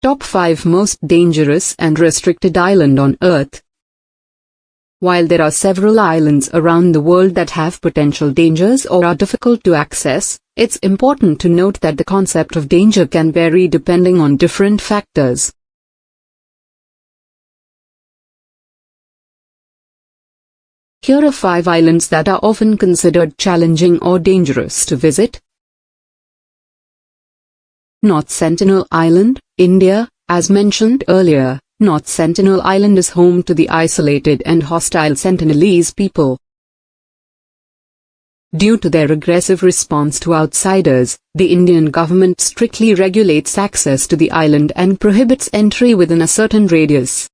Top 5 Most Dangerous and Restricted Island on Earth. While there are several islands around the world that have potential dangers or are difficult to access, it's important to note that the concept of danger can vary depending on different factors. Here are 5 islands that are often considered challenging or dangerous to visit. North Sentinel Island, India. As mentioned earlier, North Sentinel Island is home to the isolated and hostile Sentinelese people. Due to their aggressive response to outsiders, the Indian government strictly regulates access to the island and prohibits entry within a certain radius.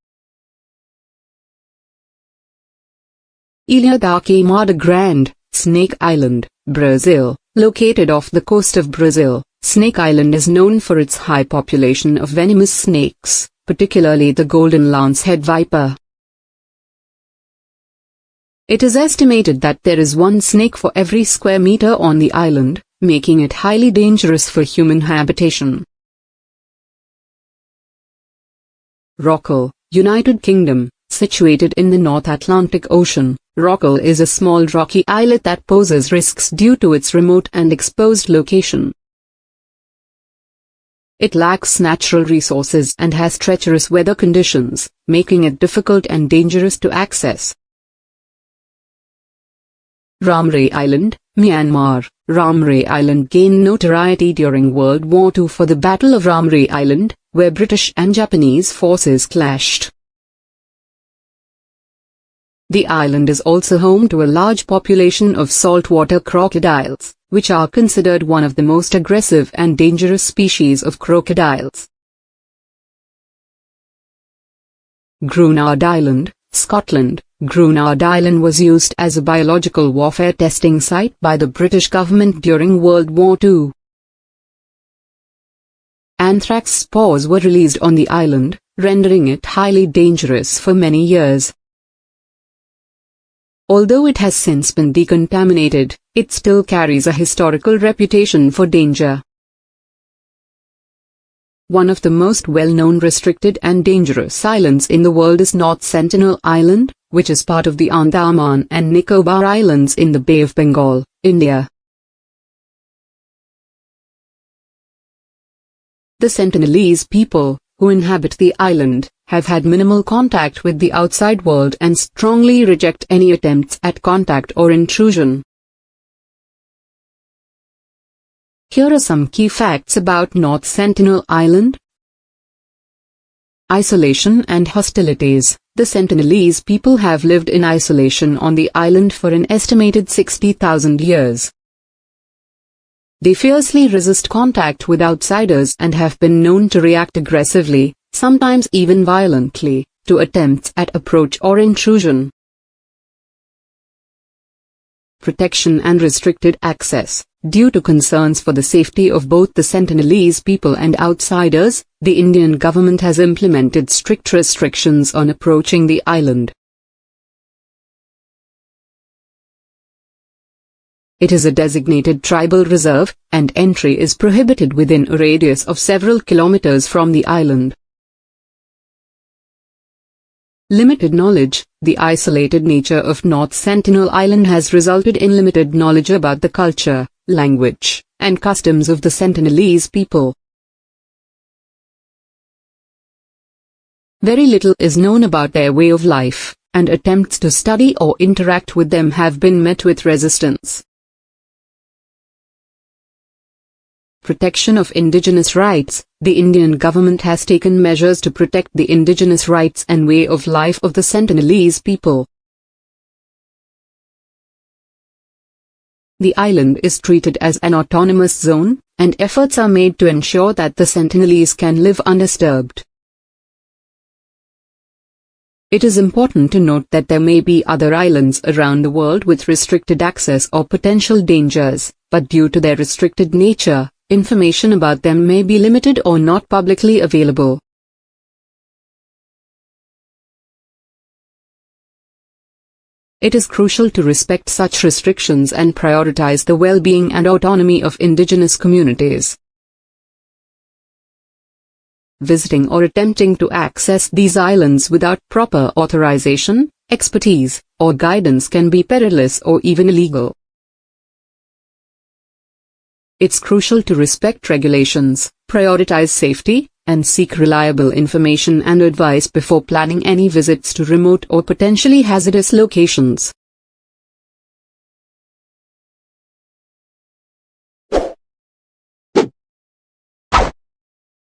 Ilha da Queimada Grande, Snake Island, Brazil. Located off the coast of Brazil, Snake Island is known for its high population of venomous snakes, particularly the golden lancehead viper. It is estimated that there is one snake for every square meter on the island, making it highly dangerous for human habitation. Rockall, United Kingdom. Situated in the North Atlantic Ocean, Rockall is a small rocky islet that poses risks due to its remote and exposed location. It lacks natural resources and has treacherous weather conditions, making it difficult and dangerous to access. Ramrei Island, Myanmar. Ramrei Island gained notoriety during World War II for the Battle of Ramrei Island, where British and Japanese forces clashed. The island is also home to a large population of saltwater crocodiles, which are considered one of the most aggressive and dangerous species of crocodiles. Grenard Island, Scotland. Grenard Island was used as a biological warfare testing site by the British government during World War II. Anthrax spores were released on the island, rendering it highly dangerous for many years. Although it has since been decontaminated, it still carries a historical reputation for danger. One of the most well-known restricted and dangerous islands in the world is North Sentinel Island, which is part of the Andaman and Nicobar Islands in the Bay of Bengal, India. The Sentinelese people, who inhabit the island, have had minimal contact with the outside world and strongly reject any attempts at contact or intrusion. Here are some key facts about North Sentinel Island. Isolation and hostilities. The Sentinelese people have lived in isolation on the island for an estimated 60,000 years. They fiercely resist contact with outsiders and have been known to react aggressively, sometimes even violently, to attempts at approach or intrusion. Protection and restricted access. Due to concerns for the safety of both the Sentinelese people and outsiders, the Indian government has implemented strict restrictions on approaching the island. It is a designated tribal reserve, and entry is prohibited within a radius of several kilometers from the island. Limited knowledge. The isolated nature of North Sentinel Island has resulted in limited knowledge about the culture, language, and customs of the Sentinelese people. Very little is known about their way of life, and attempts to study or interact with them have been met with resistance. Protection of indigenous rights. The Indian government has taken measures to protect the indigenous rights and way of life of the Sentinelese people. The island is treated as an autonomous zone, and efforts are made to ensure that the Sentinelese can live undisturbed. It is important to note that there may be other islands around the world with restricted access or potential dangers, but due to their restricted nature, information about them may be limited or not publicly available. It is crucial to respect such restrictions and prioritize the well-being and autonomy of indigenous communities. Visiting or attempting to access these islands without proper authorization, expertise, or guidance can be perilous or even illegal. It's crucial to respect regulations, prioritize safety, and seek reliable information and advice before planning any visits to remote or potentially hazardous locations.